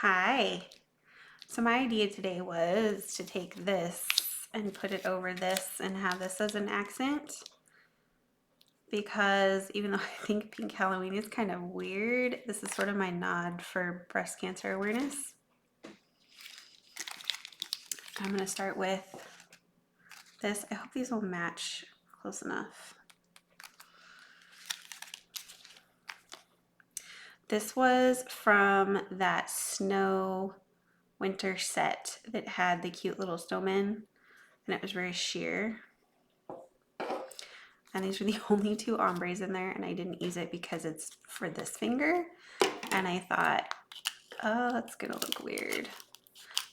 Hi. So my idea today was to take this and put it over this and have this as an accent, because even though I think Pink Halloween is kind of weird, this is sort of my nod for breast cancer awareness. I'm going to start with this. I hope these will match close enough. This was from that snow winter set that had the cute little snowmen, and it was very sheer. And these were the only two ombres in there, and I didn't use it because it's for this finger. And I thought, oh, that's gonna look weird.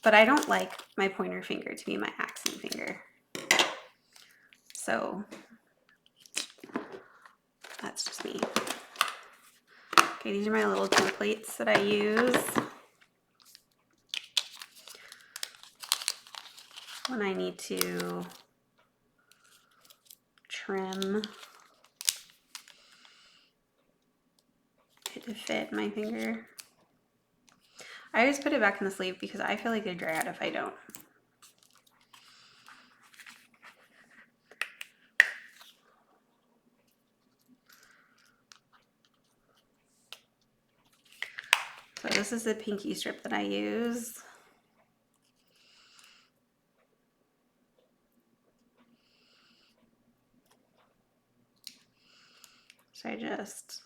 But I don't like my pointer finger to be my accent finger. So that's just me. Okay, these are my little templates that I use when I need to trim it to fit my finger. I always put it back in the sleeve because I feel like they dry out if I don't. So this is the pinky strip that I use. So I just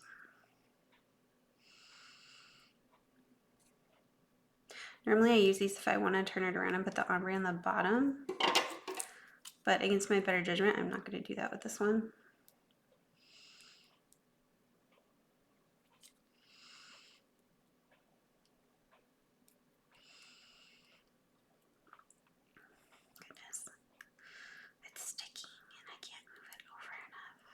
normally I use these if I want to turn it around and put the ombre on the bottom, but against my better judgment, I'm not going to do that with this one. Goodness, it's sticky and I can't move it over enough.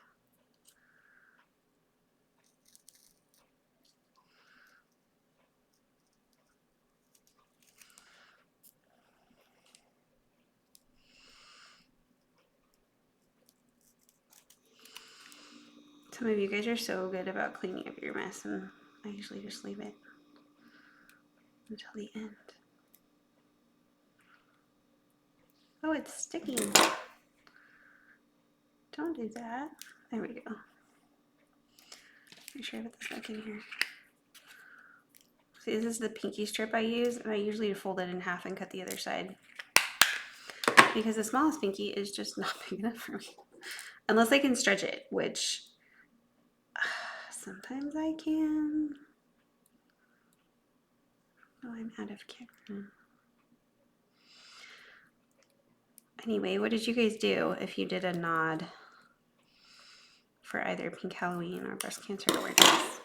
Some of you guys are so good about cleaning up your mess, and I usually just leave it until the end. Oh, it's sticking. Don't do that. There we go. Make sure I put this back in here. See, this is the pinky strip I use, and I usually fold it in half and cut the other side, because the smallest pinky is just not big enough for me. Unless I can stretch it, which sometimes I can. Oh, I'm out of camera. Anyway, what did you guys do if you did a nod for either Pink Halloween or breast cancer awareness?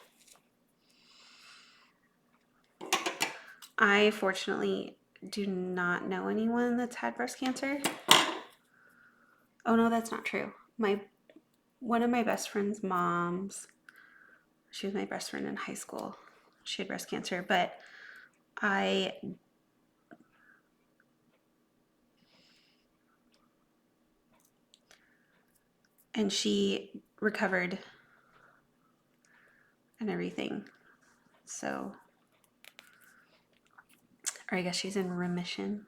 I fortunately do not know anyone that's had breast cancer. Oh no, that's not true. One of my best friend's moms, she was my best friend in high school. She had breast cancer, but and she recovered and everything. So, or I guess she's in remission.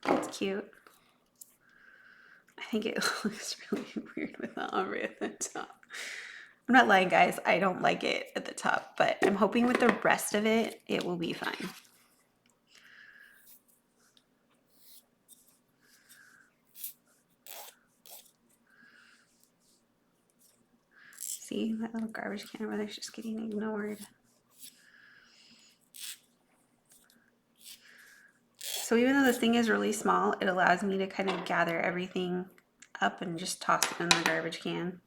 It's cute. I think it looks really weird with the ombre at the top. I'm not lying, guys. I don't like it at the top, but I'm hoping with the rest of it, it will be fine. See, that little garbage can over there is just getting ignored. So even though this thing is really small, it allows me to kind of gather everything up and just toss it in the garbage can.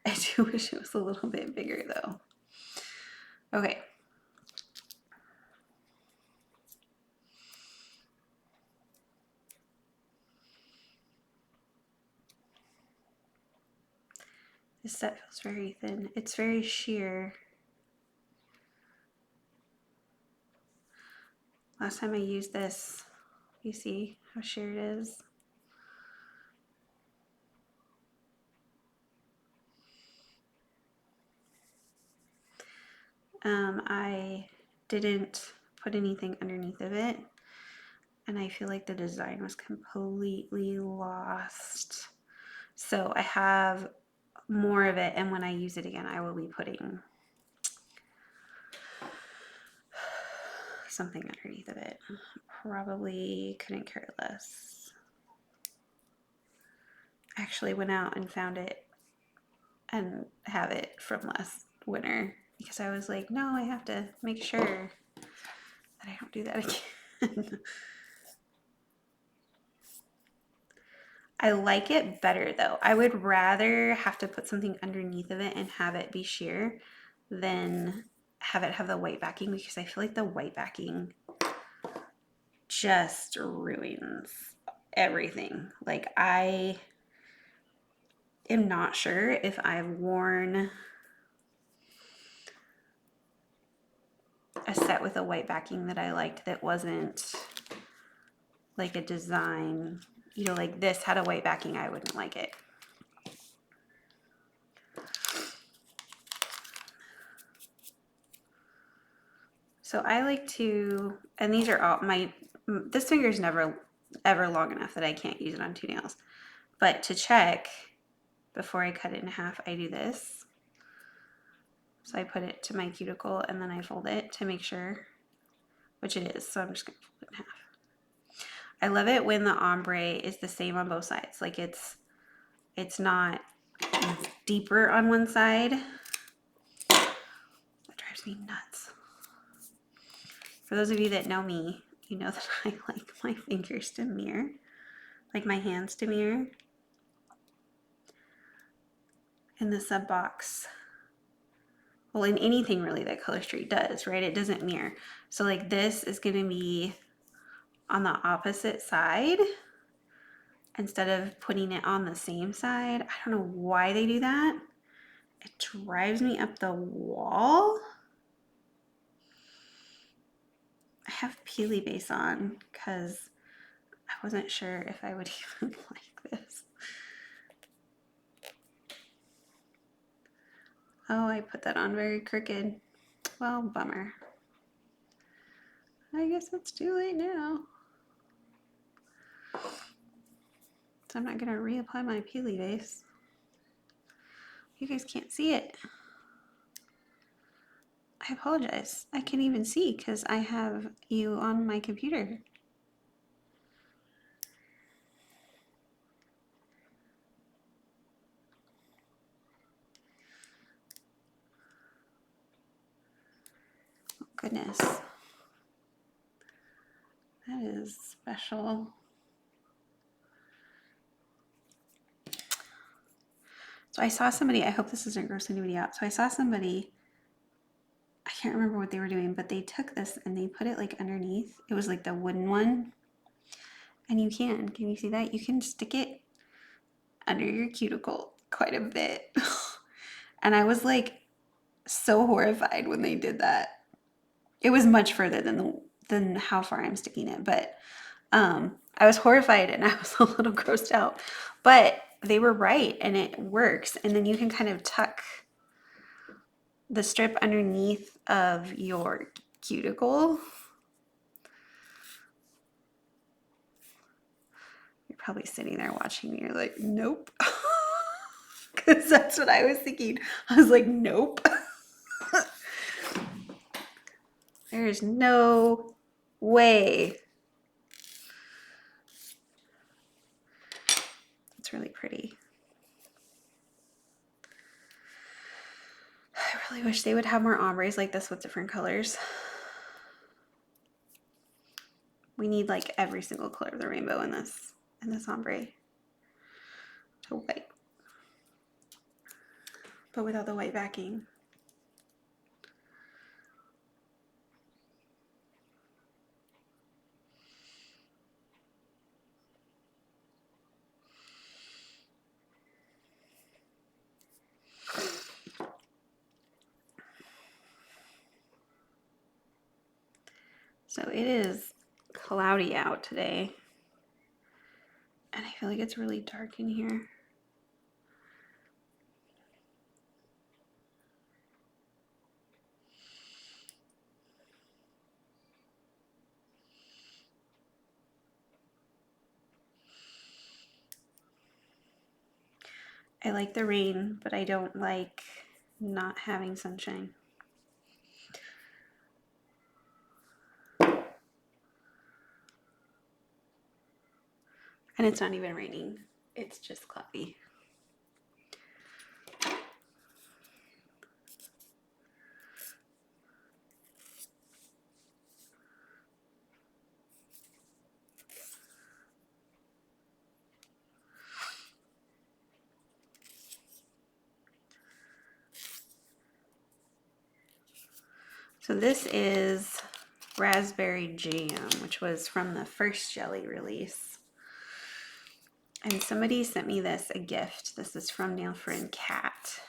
I do wish it was a little bit bigger though. Okay. This set feels very thin. It's very sheer. Last time I used this, you see how sheer it is? I didn't put anything underneath of it, and I feel like the design was completely lost. So I have more of it, and when I use it again, I will be putting something underneath of it. Probably couldn't care less. Actually went out and found it and have it from last winter because I was like, no, I have to make sure that I don't do that again. I like it better though. I would rather have to put something underneath of it and have it be sheer than have it have the white backing, because I feel like the white backing just ruins everything. Like, I am not sure if I've worn a set with a white backing that I liked that wasn't like a design, you know, like this had a white backing, I wouldn't like it. So I like to, and these are all this finger is never ever long enough that I can't use it on 2 nails. But to check before I cut it in half, I do this. So I put it to my cuticle and then I fold it to make sure, which it is. So I'm just gonna fold it in half. I love it when the ombre is the same on both sides. Like it's not deeper on one side. That drives me nuts. For those of you that know me, you know that I like my fingers to mirror, like my hands to mirror. In the sub box, well, in anything really that Color Street does, right? It doesn't mirror. So like this is gonna be on the opposite side instead of putting it on the same side. I don't know why they do that. It drives me up the wall. I have Peely Base on because I wasn't sure if I would even like this. Oh, I put that on very crooked. Well, bummer. I guess it's too late now. So I'm not gonna reapply my Peely Base. You guys can't see it. I apologize. I can't even see because I have you on my computer. Oh, goodness. That is special. So I saw somebody, I hope this doesn't gross anybody out. So I saw somebody, I can't remember what they were doing, but they took this and they put it like underneath. It was like the wooden one. And you can you see that? You can stick it under your cuticle quite a bit. And I was like so horrified when they did that. It was much further than how far I'm sticking it, but I was horrified and I was a little grossed out. But they were right and it works. And then you can kind of tuck the strip underneath of your cuticle. You're probably sitting there watching me. You're like, nope. Because that's what I was thinking. I was like, nope. There's no way. It's really pretty. I really wish they would have more ombres like this with different colors. We need like every single color of the rainbow in this ombre to white, but without the white backing. So it is cloudy out today, and I feel like it's really dark in here. I like the rain, but I don't like not having sunshine. And it's not even raining. It's just cloudy. So this is raspberry jam, which was from the first jelly release. And somebody sent me this, a gift. This is from Nail Friend Cat.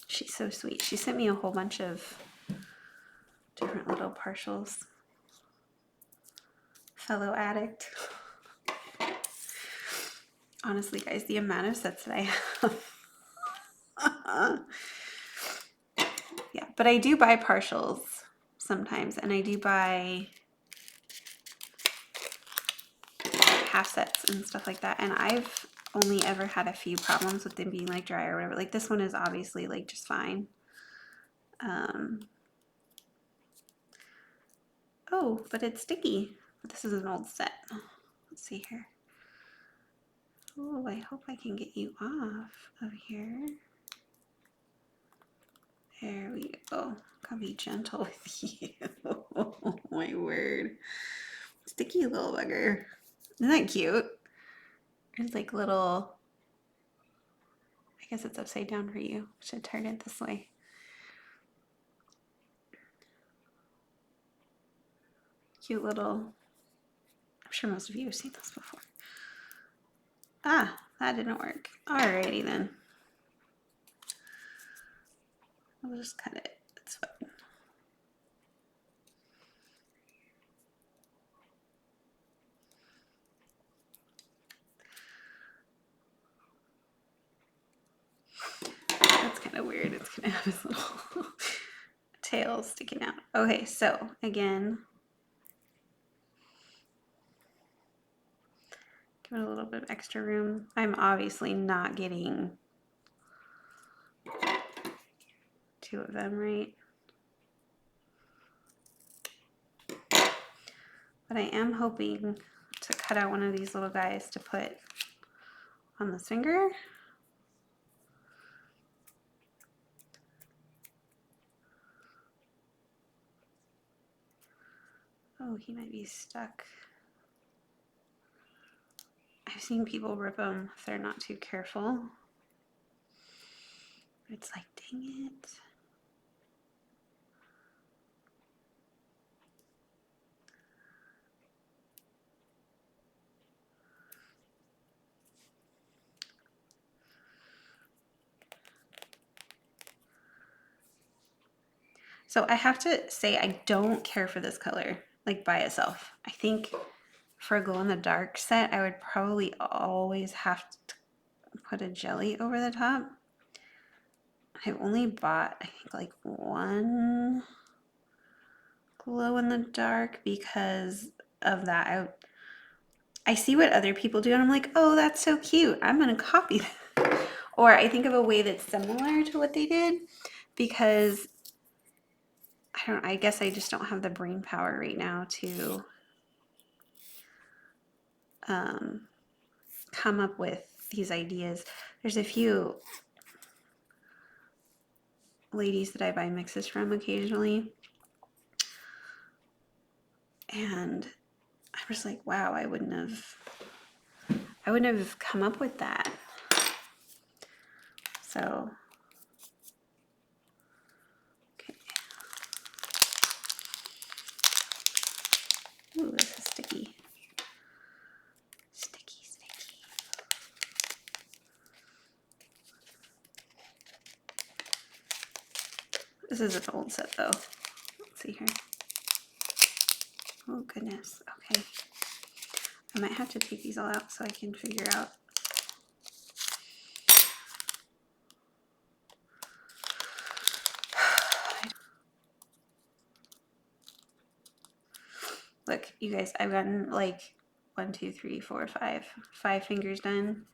She's so sweet. She sent me a whole bunch of different little partials. Fellow addict. Honestly, guys, the amount of sets that I have. Yeah, but I do buy partials sometimes, and I do buy half sets and stuff like that, and I've only ever had a few problems with them being like dry or whatever. Like this one is obviously like just fine. Oh, but it's sticky. But this is an old set. Let's see here. Oh, I hope I can get you off of here. There we go. Gotta be gentle with you. Oh my word. Sticky little bugger. Isn't that cute? There's like little, I guess it's upside down for you. Should turn it this way. Cute little, I'm sure most of you have seen this before. Ah, that didn't work. Alrighty then. I'll just cut it. It's fine. That's kind of weird. It's gonna have this little tail sticking out. Okay, so again, give it a little bit of extra room. I'm obviously not getting 2 of them right. But I am hoping to cut out one of these little guys to put on this finger. Oh, he might be stuck. I've seen people rip them if they're not too careful. It's like, dang it. So I have to say I don't care for this color, like by itself. I think for a glow in the dark set, I would probably always have to put a jelly over the top. I've only bought, I think, like 1 glow in the dark because of that. I see what other people do and I'm like, oh, that's so cute. I'm gonna copy that. Or I think of a way that's similar to what they did because I guess I just don't have the brain power right now to come up with these ideas. There's a few ladies that I buy mixes from occasionally, and I was like, wow, I wouldn't have come up with that. So okay. Ooh, this is sticky. Sticky, sticky. This is an old set though. Let's see here. Oh goodness. Okay. I might have to take these all out so I can figure out. Look, you guys, I've gotten like 1, 2, 3, 4, 5 fingers done.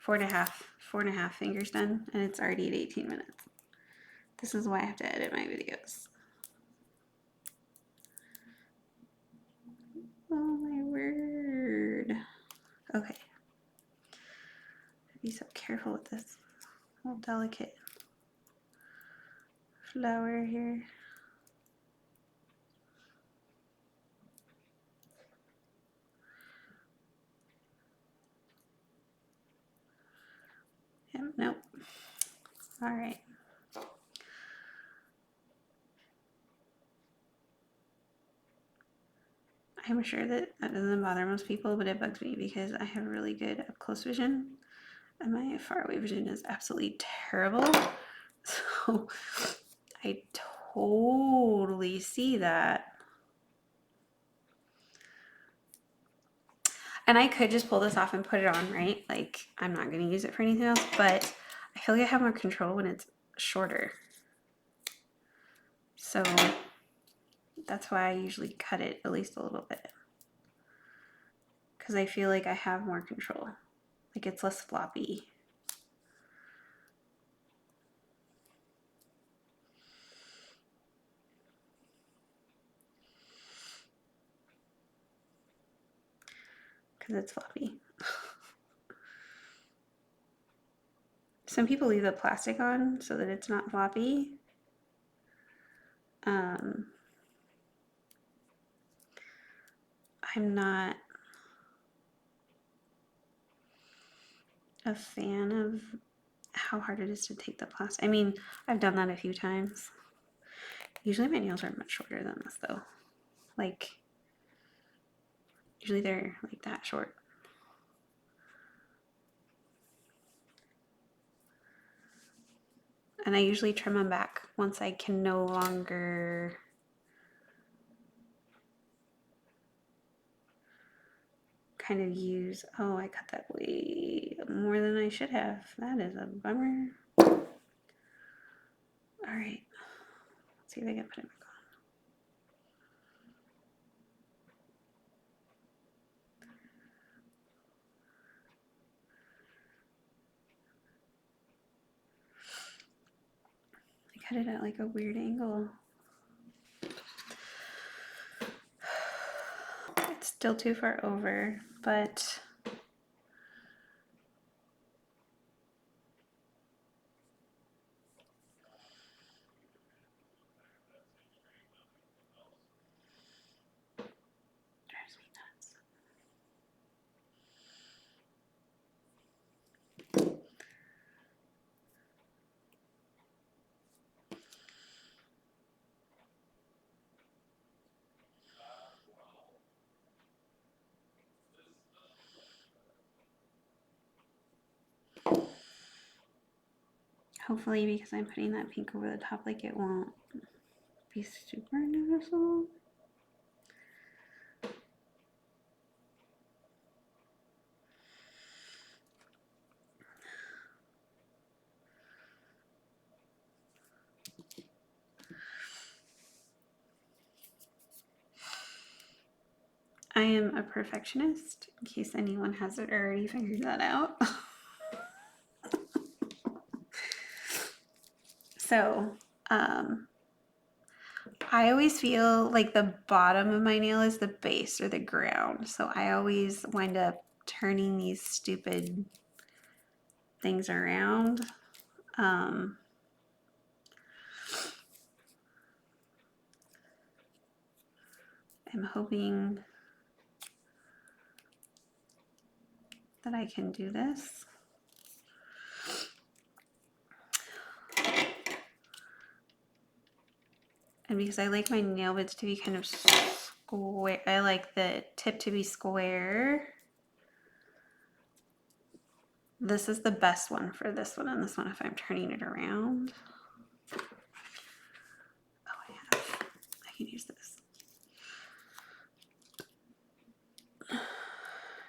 4.5 fingers done, and it's already at 18 minutes. This is why I have to edit my videos. Oh my word. Okay. Be so careful with this little delicate flower here. Yeah, nope. All right. I'm sure that doesn't bother most people, but it bugs me because I have really good up close vision and my far away vision is absolutely terrible. So I totally see that. And I could just pull this off and put it on, right? Like, I'm not going to use it for anything else, but I feel like I have more control when it's shorter. So that's why I usually cut it at least a little bit. Because I feel like I have more control. Like, it's less floppy. Because it's floppy. Some people leave the plastic on so that it's not floppy. I'm not a fan of how hard it is to take the plastic. I mean, I've done that a few times. Usually my nails are much shorter than this though. Like, usually they're like that short. And I usually trim them back once I can no longer kind of use, oh, I cut that way more than I should have. That is a bummer. All right, let's see if I can put it back on. I cut it at like a weird angle. It's still too far over, but drives me nuts. Hopefully, because I'm putting that pink over the top, like it won't be super noticeable. I am a perfectionist, in case anyone hasn't already figured that out. So, I always feel like the bottom of my nail is the base or the ground. So I always wind up turning these stupid things around. I'm hoping that I can do this. And because I like my nail beds to be kind of square, I like the tip to be square. This is the best one for this one and this one if I'm turning it around. Oh, I can use this.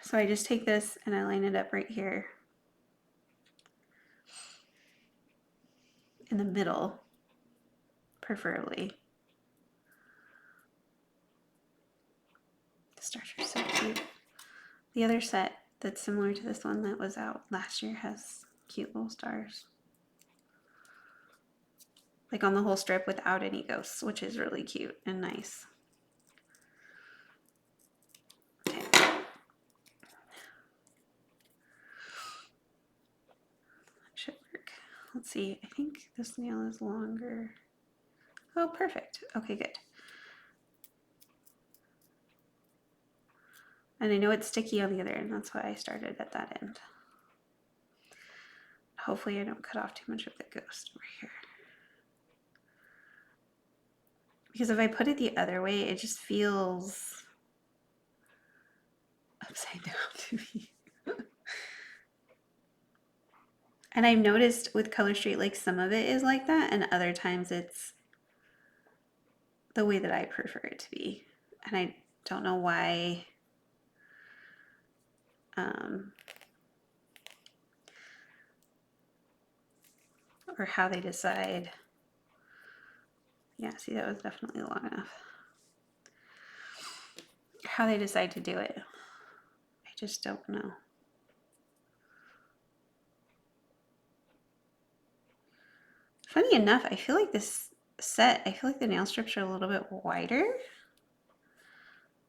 So I just take this and I line it up right here in the middle, preferably. The stars are so cute. The other set that's similar to this one that was out last year has cute little stars. Like on the whole strip without any ghosts, which is really cute and nice. Okay. That should work. Let's see, I think this nail is longer. Oh, perfect. Okay, good. And I know it's sticky on the other end, that's why I started at that end. Hopefully I don't cut off too much of the ghost over here. Because if I put it the other way, it just feels upside down to me. And I've noticed with Color Street, like some of it is like that, and other times it's the way that I prefer it to be. And I don't know why. Or how they decide. Yeah, see, that was definitely long enough. How they decide to do it, I just don't know. Funny enough, I feel like this set, I feel like the nail strips are a little bit wider.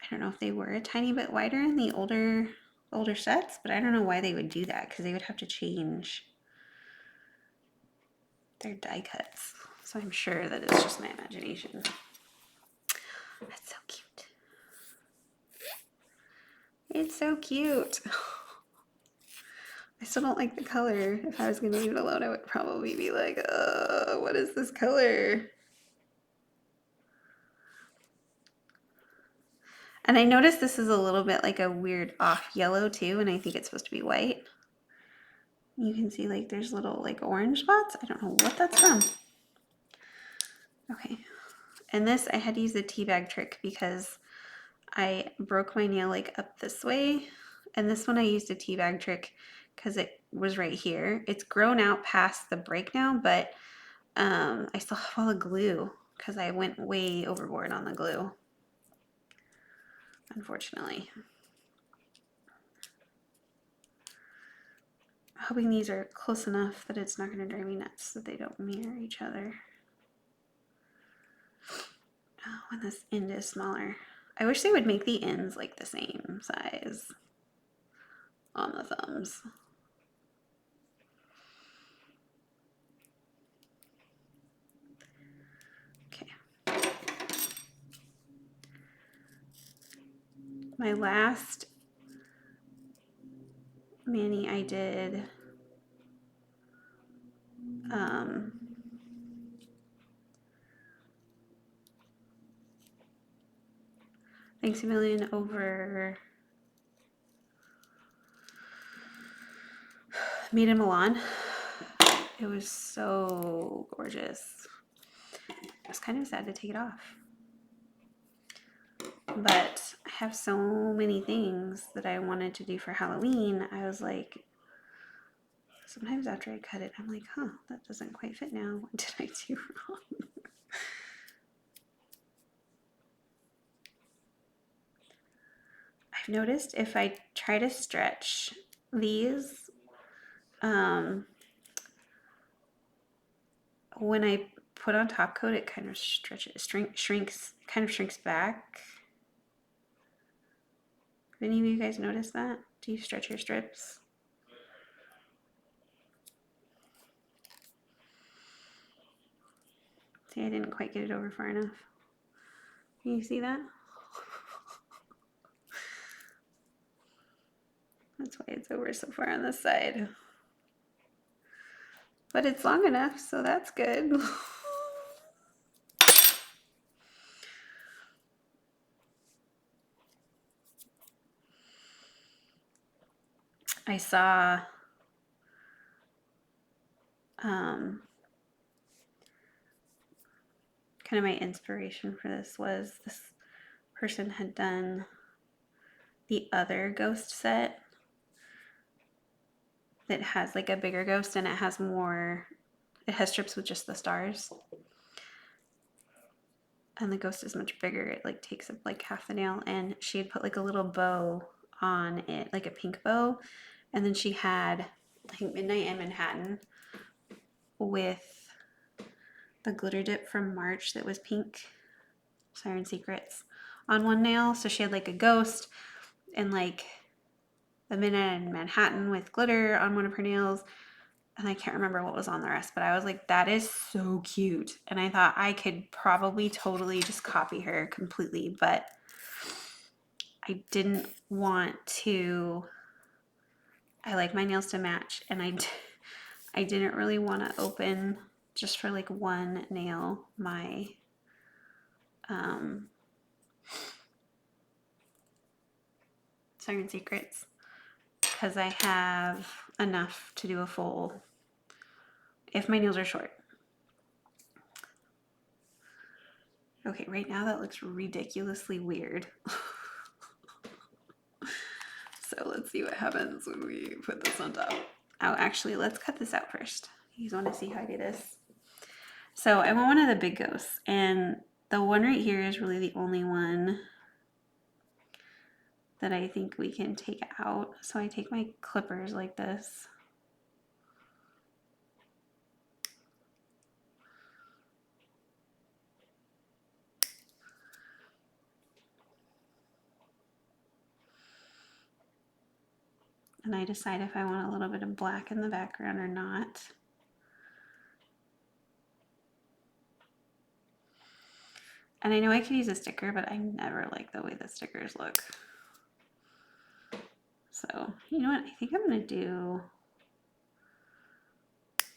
I don't know if they were a tiny bit wider in the older sets, but I don't know why they would do that, because they would have to change their die cuts. So I'm sure that it's just my imagination. That's so cute. It's so cute. I still don't like the color. If I was going to leave it alone, I would probably be like, what is this color? And I noticed this is a little bit like a weird off yellow too, and I think it's supposed to be white. You can see like there's little like orange spots. I don't know what that's from. Okay. And this, I had to use the tea bag trick because I broke my nail like up this way. And this one I used a tea bag trick because it was right here. It's grown out past the break now, but I still have all the glue because I went way overboard on the glue, unfortunately. Hoping these are close enough that it's not going to drive me nuts that they don't mirror each other. Oh, and this end is smaller. I wish they would make the ends like the same size on the thumbs. Okay. My last mani I did thanks a million over Made in Milan. It was so gorgeous. I was kind of sad to take it off. But I have so many things that I wanted to do for Halloween. I was like, sometimes after I cut it, I'm like, that doesn't quite fit now. What did I do wrong? I've noticed if I try to stretch these, when I put on top coat, it kind of shrinks back. Have any of you guys noticed that? Do you stretch your strips? See, I didn't quite get it over far enough. Can you see that? That's why it's over so far on this side. But it's long enough, so that's good. I saw kind of my inspiration for this was this person had done the other ghost set that has like a bigger ghost, and it has strips with just the stars. And the ghost is much bigger. It like takes up like half the nail, and she had put like a little bow on it, like a pink bow. And then she had like Midnight in Manhattan with the glitter dip from March that was pink, Siren Secrets, on one nail. So she had like a ghost and like the Midnight in Manhattan with glitter on one of her nails. And I can't remember what was on the rest, but I was like, that is so cute. And I thought I could probably totally just copy her completely, but I didn't want to. I like my nails to match, and I didn't really want to open just for like one nail my Siren Secrets, because I have enough to do a full if my nails are short. Okay, right now that looks ridiculously weird. So let's see what happens when we put this on top. Oh, actually, let's cut this out first. You guys want to see how I do this? So I want one of the big ghosts, and the one right here is really the only one that I think we can take out. So I take my clippers like this. And I decide if I want a little bit of black in the background or not. And I know I could use a sticker, but I never like the way the stickers look. So, you know what? I think I'm going to do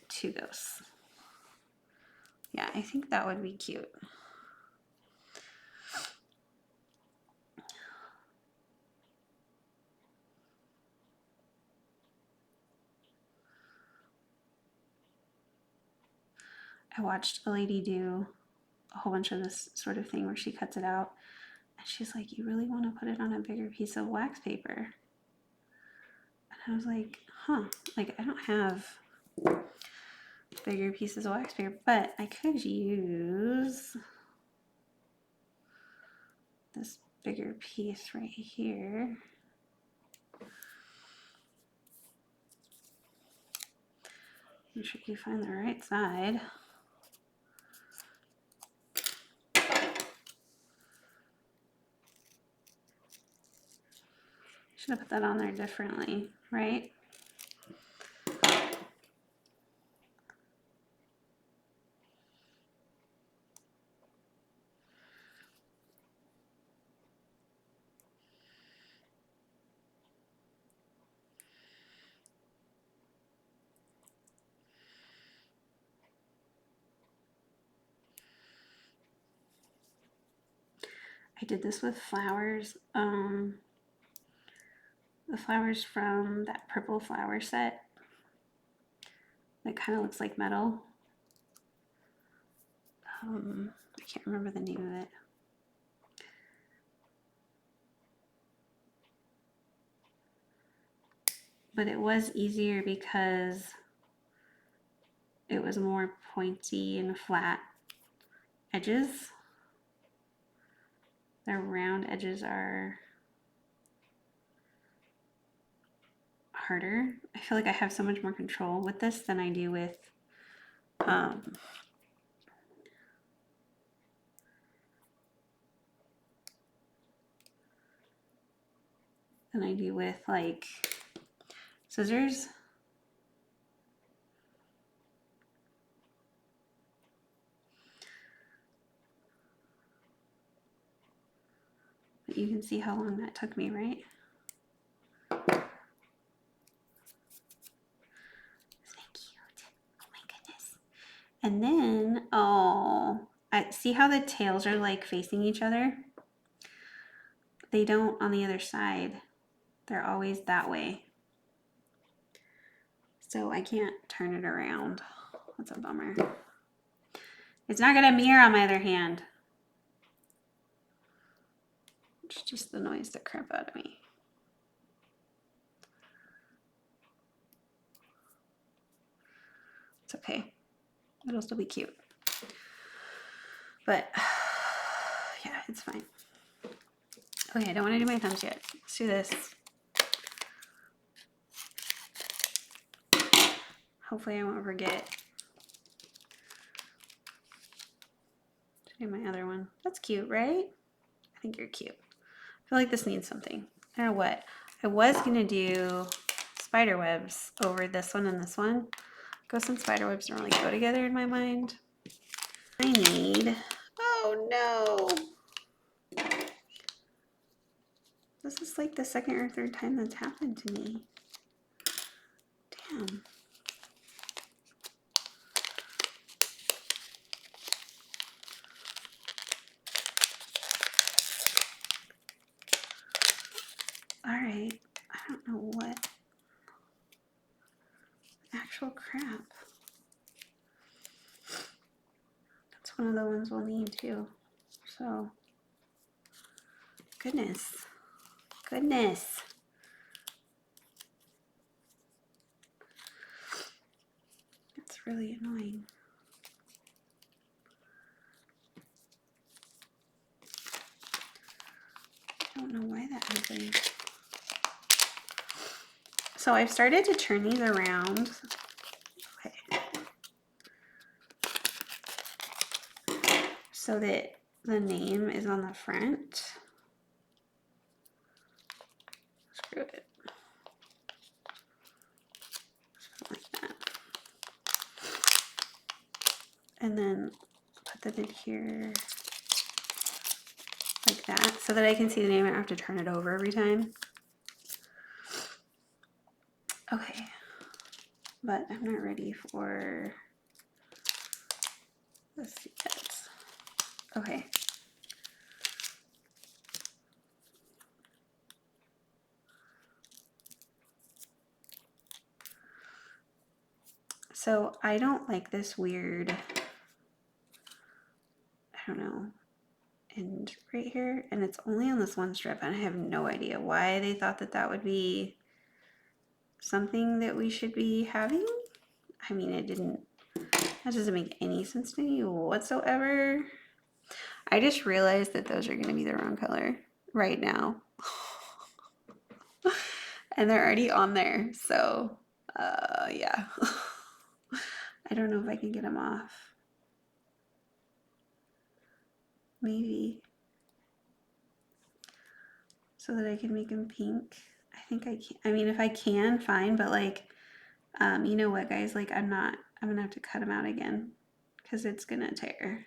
2 ghosts. Yeah, I think that would be cute. I watched a lady do a whole bunch of this sort of thing where she cuts it out, and she's like, you really want to put it on a bigger piece of wax paper? And I was like, huh, like I don't have bigger pieces of wax paper, but I could use this bigger piece right here. Make sure you find the right side. Should have put that on there differently, right? I did this with flowers. The flowers from that purple flower set that kind of looks like metal. I can't remember the name of it. But it was easier because it was more pointy and flat edges. The round edges are harder. I feel like I have so much more control with this than I do with like scissors. But you can see how long that took me, right? Isn't that cute? Oh my goodness. And then, I see how the tails are like facing each other? They don't on the other side. They're always that way. So I can't turn it around. That's a bummer. It's not gonna mirror on my other hand. It's just the noise that crap out of me. It's okay. It'll still be cute. But yeah, it's fine. Okay, I don't want to do my thumbs yet. Let's do this. Hopefully I won't forget to do my other one. That's cute, right? I think you're cute. I feel like this needs something. I don't know what. I was gonna do spider webs over this one and this one. Ghosts and spider webs don't really go together in my mind. I need, oh no. This is like the second or third time that's happened to me. Damn. All right, I don't know what actual crap. That's one of the ones we'll need too. So, goodness. It's really annoying. I don't know why that happened. So I've started to turn these around. Okay. So that the name is on the front. Screw it. Like that. And then put them in here like that so that I can see the name. I don't have to turn it over every time. Okay, but I'm not ready for this yet. Okay. So I don't like this weird, I don't know, end right here, and it's only on this one strip, and I have no idea why they thought that that would be something that we should be having. I mean, that doesn't make any sense to me whatsoever. I just realized that those are going to be the wrong color right now. And they're already on there, so yeah. I don't know if I can get them off. Maybe. So that I can make them pink. I think I can. I mean, if I can, fine, but like, you know what, guys? Like, I'm gonna have to cut them out again because it's gonna tear.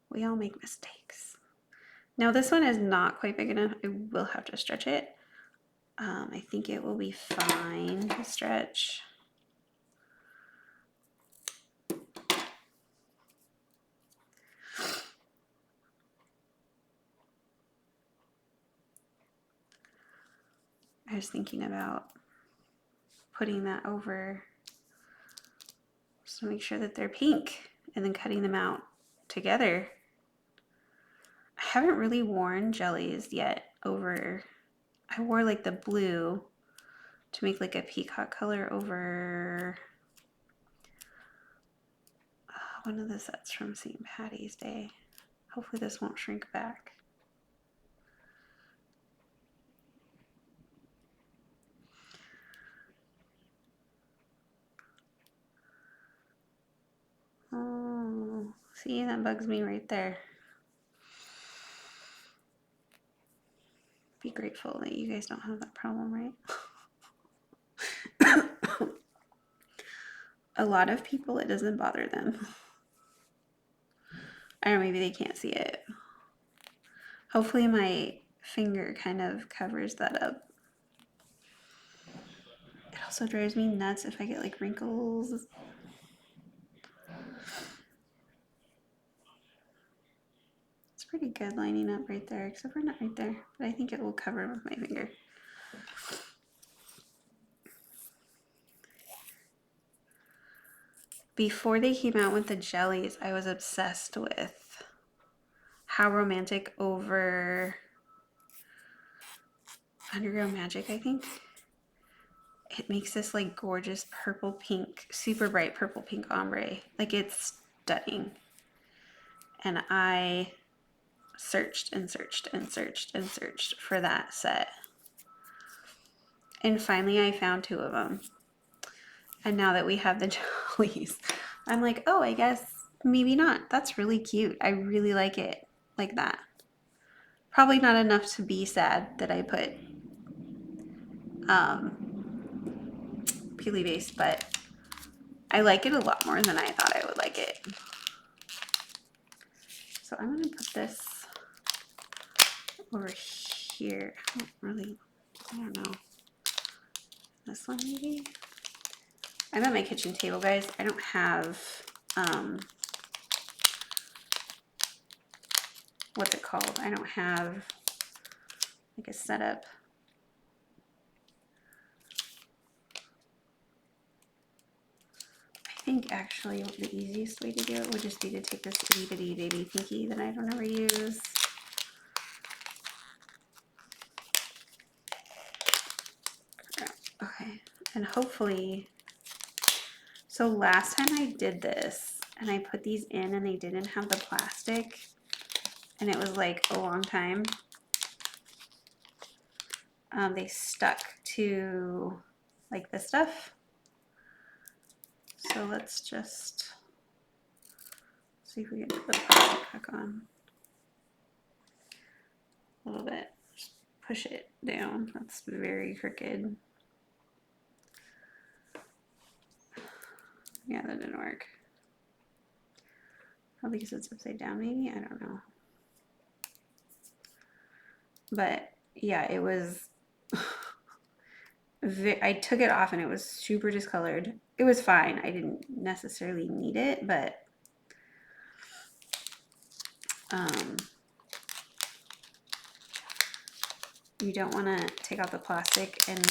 We all make mistakes. Now, this one is not quite big enough. I will have to stretch it. I think it will be fine to stretch. I was thinking about putting that over just to make sure that they're pink and then cutting them out together. I haven't really worn jellies yet over, I wore like the blue to make like a peacock color over one of the sets from St. Patty's Day. Hopefully this won't shrink back. Oh, see, that bugs me right there. Be grateful that you guys don't have that problem, right? A lot of people, it doesn't bother them. I don't know, maybe they can't see it. Hopefully my finger kind of covers that up. It also drives me nuts if I get like wrinkles. It's pretty good lining up right there, except for not right there, but I think it will cover with my finger. Before they came out with the jellies, I was obsessed with How Romantic over Underground Magic, I think. it makes this like gorgeous purple pink, super bright purple pink ombre. Like it's stunning. And I searched and searched and searched and searched for that set. And finally I found 2 of them. And now that we have the jellies, I'm like, oh, I guess maybe not. That's really cute. I really like it like that. Probably not enough to be sad that I put Peely Base, but I like it a lot more than I thought I would like it. So I'm gonna put this over here. I don't know. This one maybe? I'm at my kitchen table, guys. I don't have, what's it called? I don't have like a setup. I think actually the easiest way to do it would just be to take this itty bitty baby pinky that I don't ever use. Okay, and hopefully, so last time I did this and I put these in and they didn't have the plastic and it was like a long time. They stuck to like this stuff. So let's just see if we can put the plastic back on a little bit. Just push it down. That's very crooked. Yeah, that didn't work. Probably because it's upside down, maybe? I don't know. But yeah, it was, I took it off and it was super discolored. It was fine. I didn't necessarily need it, but you don't want to take out the plastic and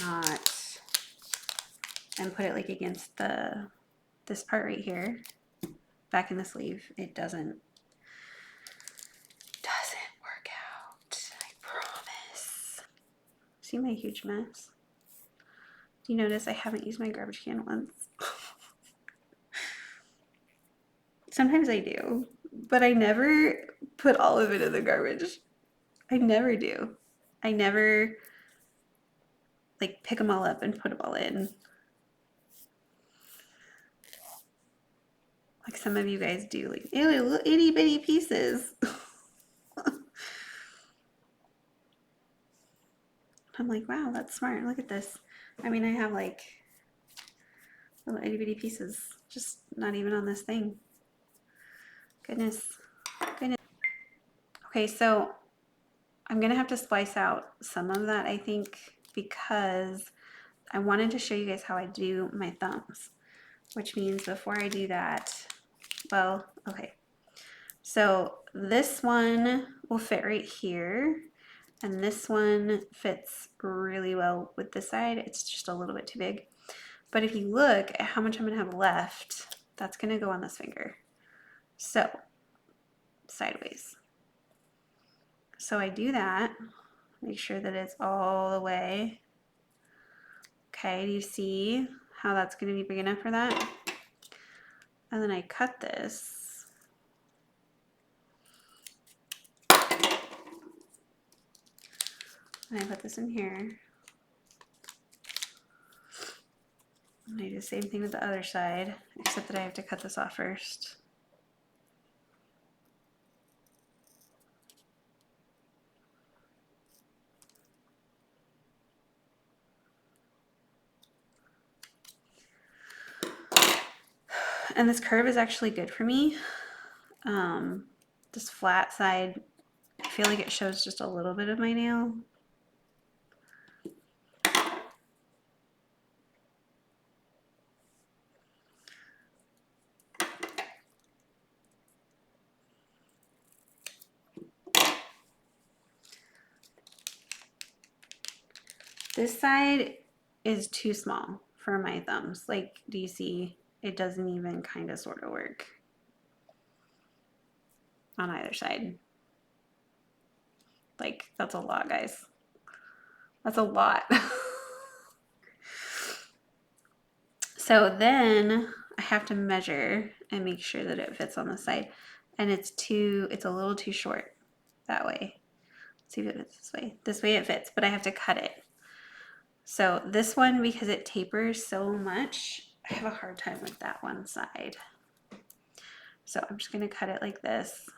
put it like against this part right here, back in the sleeve. It doesn't work out. I promise. See my huge mess? Do you notice I haven't used my garbage can once? Sometimes I do, but I never put all of it in the garbage. I never do. I never like pick them all up and put them all in. Like some of you guys do, like, ew, little itty bitty pieces. I'm like, wow, that's smart. Look at this. I mean, I have like little itty bitty pieces, just not even on this thing. Goodness. Okay, so I'm gonna have to splice out some of that, I think, because I wanted to show you guys how I do my thumbs, which means before I do that, well, okay. So this one will fit right here, and this one fits really well with this side. It's just a little bit too big. But if you look at how much I'm gonna have left, that's gonna go on this finger. So, sideways. So I do that, make sure that it's all the way. Okay, do you see how that's gonna be big enough for that? And then I cut this. And I put this in here. And I do the same thing with the other side, except that I have to cut this off first. And this curve is actually good for me. This flat side, I feel like it shows just a little bit of my nail. This side is too small for my thumbs. Like, do you see? It doesn't even kind of sort of work on either side. Like, that's a lot, guys. That's a lot. So then I have to measure and make sure that it fits on the side. And it's a little too short that way. Let's see if it fits this way. This way it fits, but I have to cut it. So this one, because it tapers so much, I have a hard time with that one side. So I'm just gonna cut it like this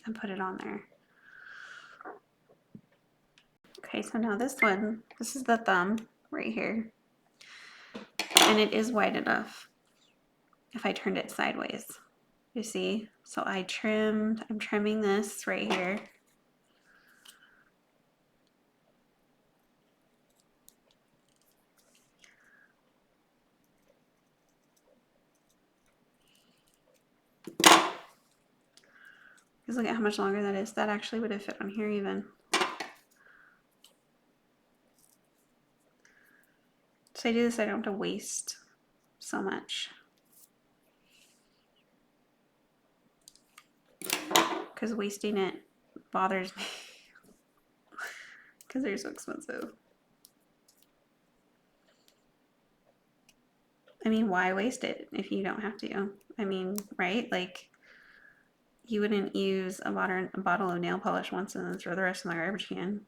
and put it on there. Okay, so now this one, this is the thumb right here. And it is wide enough if I turned it sideways, you see? So I'm trimming this right here. Because look at how much longer that is. That actually would have fit on here even. So I do this, I don't have to waste so much. Because wasting it bothers me. Because they're so expensive. I mean, why waste it if you don't have to? I mean, right? Like, you wouldn't use a bottle of nail polish once and then throw the rest in the garbage can.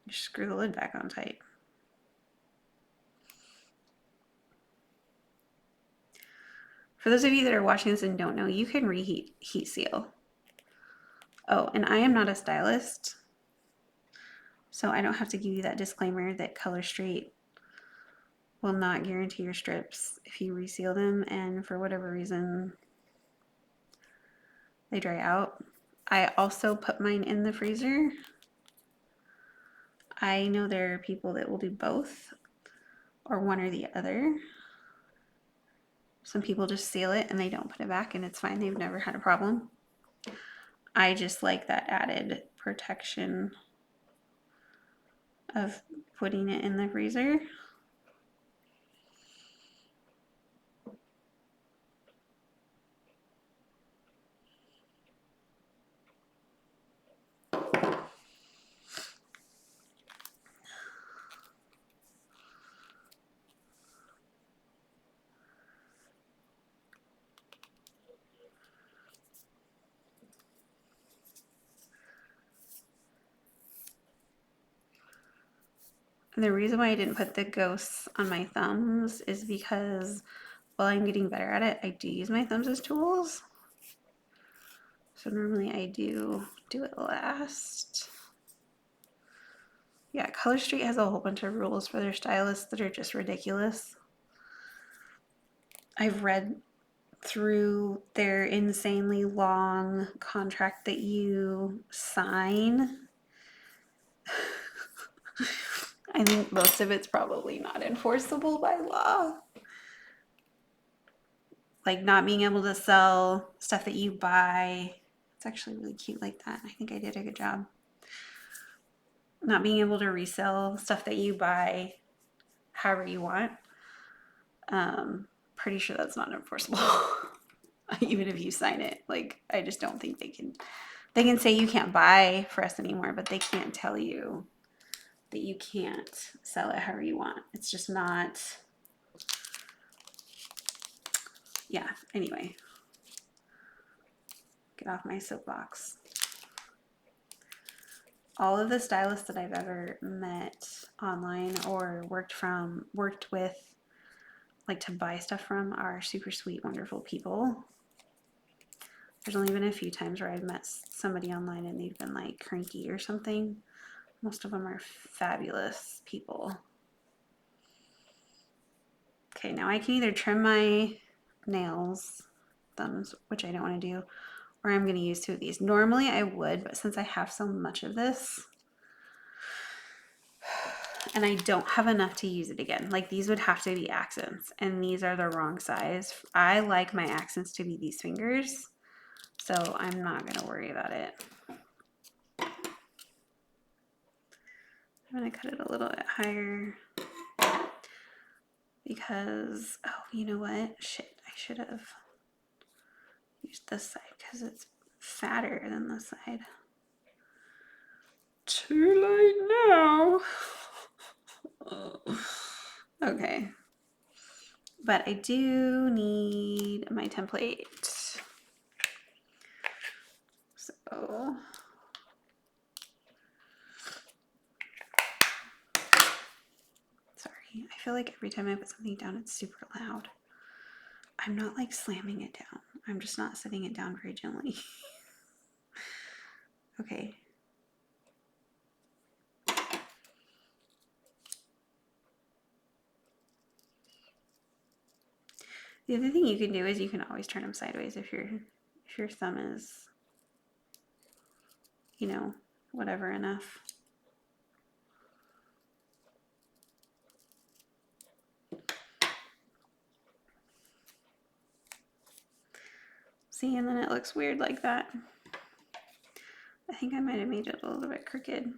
Just screw the lid back on tight. For those of you that are watching this and don't know, you can heat seal. Oh, and I am not a stylist, so I don't have to give you that disclaimer that Color Street will not guarantee your strips if you reseal them and for whatever reason they dry out. I also put mine in the freezer. I know there are people that will do both or one or the other. Some people just seal it and they don't put it back and it's fine. They've never had a problem. I just like that added protection of putting it in the freezer. And the reason why I didn't put the ghosts on my thumbs is because while I'm getting better at it, I do use my thumbs as tools. So normally I do it last. Yeah, Color Street has a whole bunch of rules for their stylists that are just ridiculous. I've read through their insanely long contract that you sign. I think most of it's probably not enforceable by law. Like not being able to sell stuff that you buy. It's actually really cute like that. I think I did a good job. Not being able to resell stuff that you buy however you want. Pretty sure that's not enforceable. Even if you sign it. Like, I just don't think they can say you can't buy for us anymore, but they can't tell you that you can't sell it however you want. It's just not. Yeah, anyway. Get off my soapbox. All of the stylists that I've ever met online or worked with, like to buy stuff from, are super sweet, wonderful people. There's only been a few times where I've met somebody online and they've been like cranky or something. Most of them are fabulous people. Okay, now I can either trim my nails, thumbs, which I don't want to do, or I'm going to use two of these. Normally I would, but since I have so much of this, and I don't have enough to use it again, like these would have to be accents, and these are the wrong size. I like my accents to be these fingers, so I'm not going to worry about it. I'm going to cut it a little bit higher because, oh, you know what? Shit, I should have used this side because it's fatter than this side. Too late now. Okay. But I do need my template. So sorry, I feel like every time I put something down, it's super loud. I'm not like slamming it down. I'm just not setting it down very gently. Okay. The other thing you can do is you can always turn them sideways if your thumb is, you know, whatever enough. See, and then it looks weird like that. I think I might have made it a little bit crooked.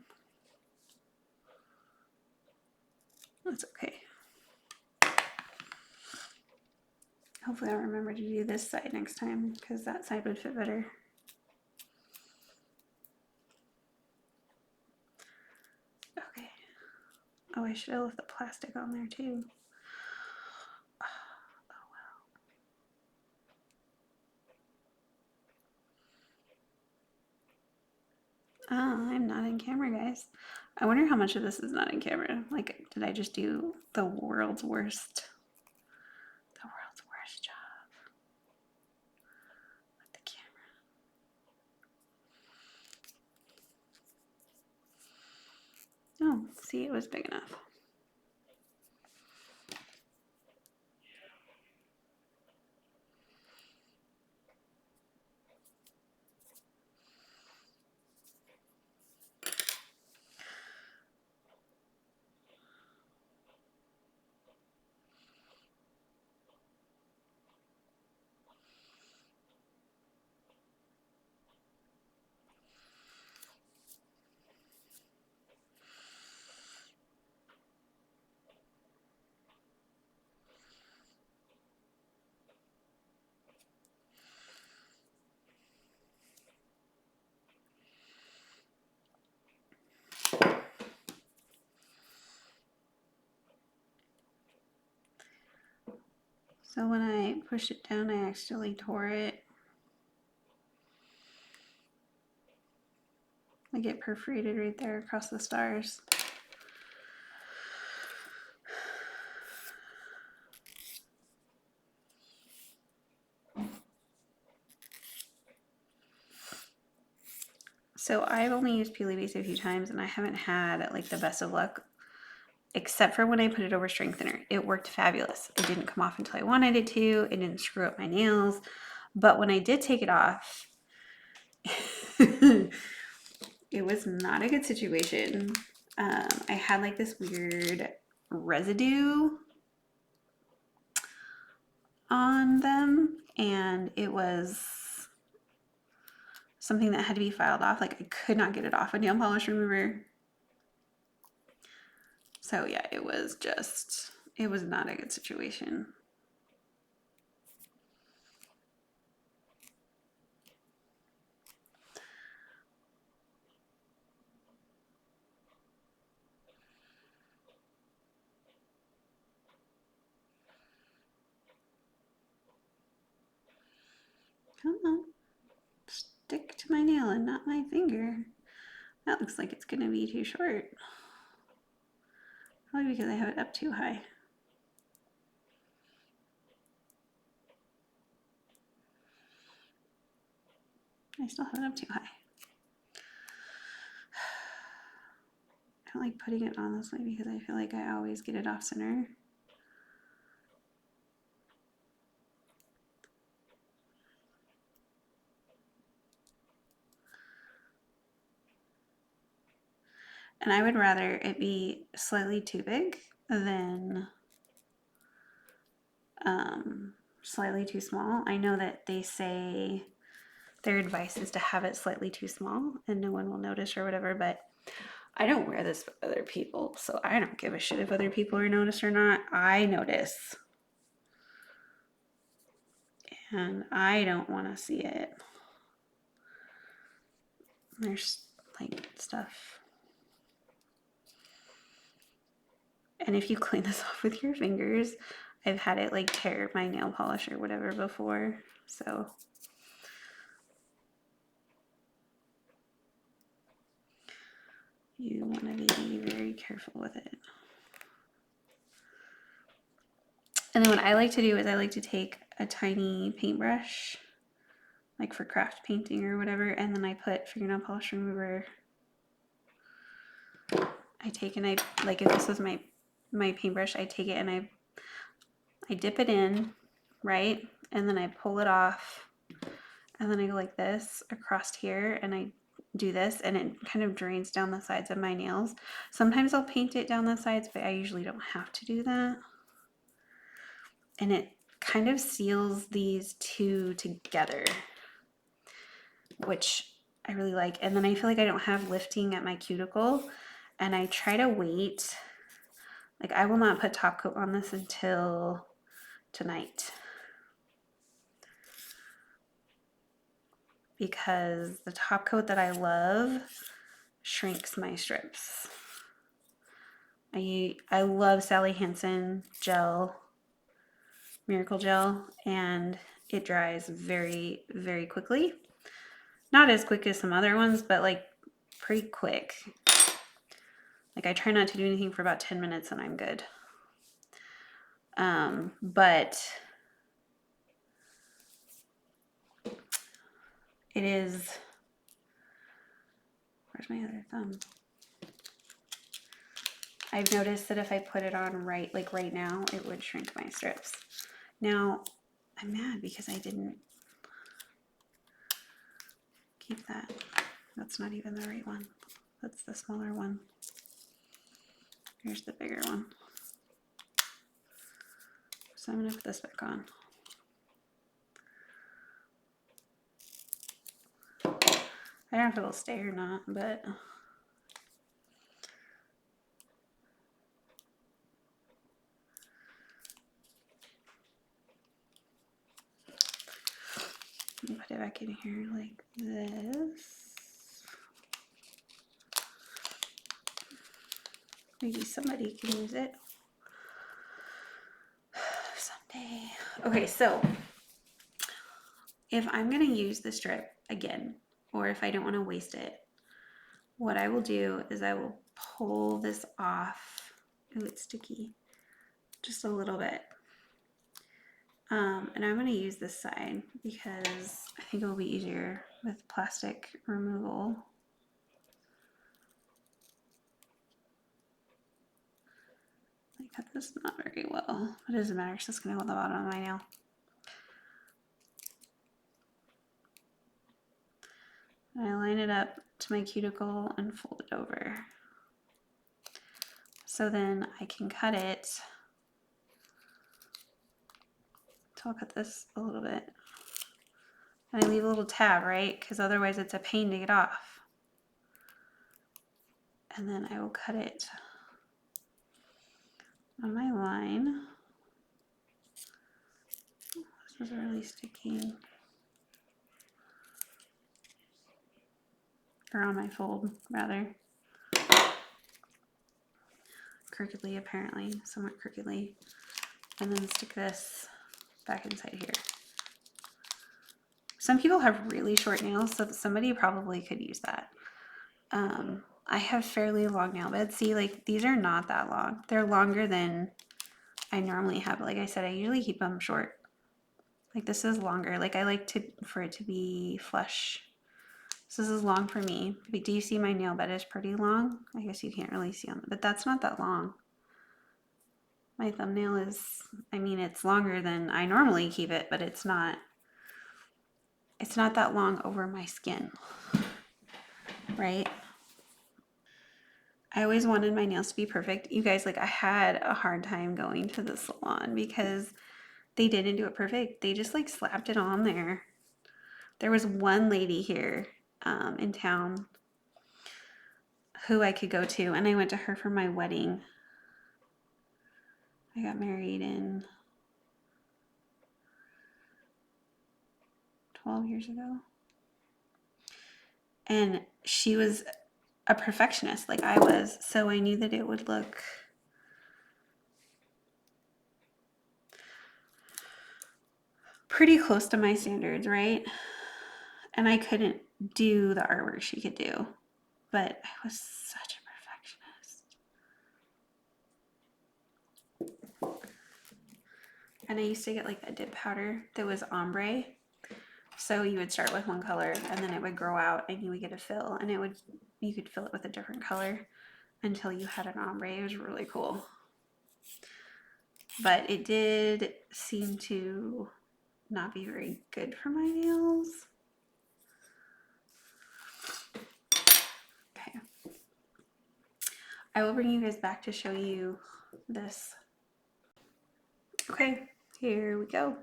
That's okay. Hopefully I'll remember to do this side next time because that side would fit better. Okay. Oh, I should have left the plastic on there too. Oh, I'm not in camera, guys. I wonder how much of this is not in camera. Like, did I just do the world's worst job with the camera? Oh, see, it was big enough. So when I pushed it down, I accidentally tore it. Like it perforated right there across the stars. So I've only used Peely Base a few times and I haven't had like the best of luck, except for when I put it over strengthener. It worked fabulous. It didn't come off until I wanted it to. It didn't screw up my nails. But when I did take it off, it was not a good situation. I had like this weird residue on them and it was something that had to be filed off. Like I could not get it off a nail polish remover. So yeah, it was not a good situation. Come on, stick to my nail and not my finger. That looks like it's gonna be too short. Probably because I have it up too high. I still have it up too high. I don't like putting it on this way because I feel like I always get it off center. And I would rather it be slightly too big than slightly too small. I know that they say their advice is to have it slightly too small and no one will notice or whatever, but I don't wear this with other people, so I don't give a shit if other people are noticed or not. I notice. And I don't want to see it. There's like stuff And if you clean this off with your fingers, I've had it like tear my nail polish or whatever before. So you want to be very careful with it. And then what I like to do is I like to take a tiny paintbrush, like for craft painting or whatever, and then I put fingernail polish remover. I take and I, like if this was my paintbrush, I take it and I dip it in, right? And then I pull it off, and then I go like this across here, and I do this, and it kind of drains down the sides of my nails. Sometimes I'll paint it down the sides, but I usually don't have to do that. And it kind of seals these two together, which I really like. And then I feel like I don't have lifting at my cuticle, and I try to wait. Like I will not put top coat on this until tonight, because the top coat that I love shrinks my strips. I love Sally Hansen gel, Miracle Gel, and it dries very, very quickly. Not as quick as some other ones, but like pretty quick. Like I try not to do anything for about 10 minutes and I'm good. But it is, where's my other thumb? I've noticed that if I put it on right now, it would shrink my strips. Now, I'm mad because I didn't keep that. That's not even the right one. That's the smaller one. Here's the bigger one. So I'm gonna put this back on. I don't know if it'll stay or not, but put it back in here like this. Maybe somebody can use it someday. Okay, so if I'm gonna use the strip again, or if I don't want to waste it, what I will do is I will pull this off. Ooh, it's sticky. Just a little bit. And I'm going to use this side because I think it will be easier with plastic removal. I cut this not very well. It doesn't matter, it's just going to go on the bottom of my nail. And I line it up to my cuticle and fold it over. So then I can cut it. So I'll cut this a little bit. And I leave a little tab, right? Because otherwise it's a pain to get off. And then I will cut it on my line. This is really sticky. Or on my fold, rather. Crookedly, apparently, somewhat crookedly. And then stick this back inside here. Some people have really short nails, so somebody probably could use that. I have fairly long nail beds. See, like these are not that long. They're longer than I normally have. Like I said, I usually keep them short. Like this is longer. Like I like for it to be flush. So this is long for me. But do you see my nail bed is pretty long? I guess you can't really see on it, but that's not that long. My thumbnail is, I mean, it's longer than I normally keep it, but it's not that long over my skin, right? I always wanted my nails to be perfect. You guys, like I had a hard time going to the salon because they didn't do it perfect. They just like slapped it on there. There was one lady here in town who I could go to, and I went to her for my wedding. I got married in 12 years ago. And she was a perfectionist like I was, so I knew that it would look pretty close to my standards, right? And I couldn't do the artwork she could do, but I was such a perfectionist. And I used to get like a dip powder that was ombre. So you would start with one color and then it would grow out and you would get a fill, and you could fill it with a different color until you had an ombre. It was really cool. But it did seem to not be very good for my nails. Okay. I will bring you guys back to show you this. Okay, here we go.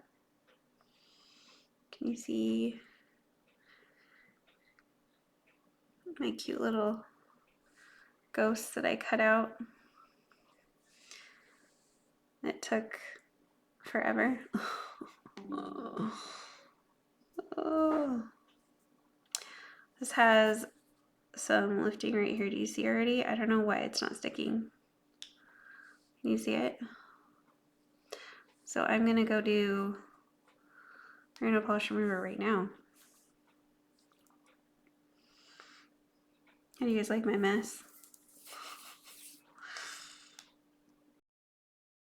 Can you see my cute little ghosts that I cut out? It took forever. Oh. This has some lifting right here. Do you see already? I don't know why it's not sticking. Can you see it? So I'm gonna go do nail polish remover right now. How do you guys like my mess?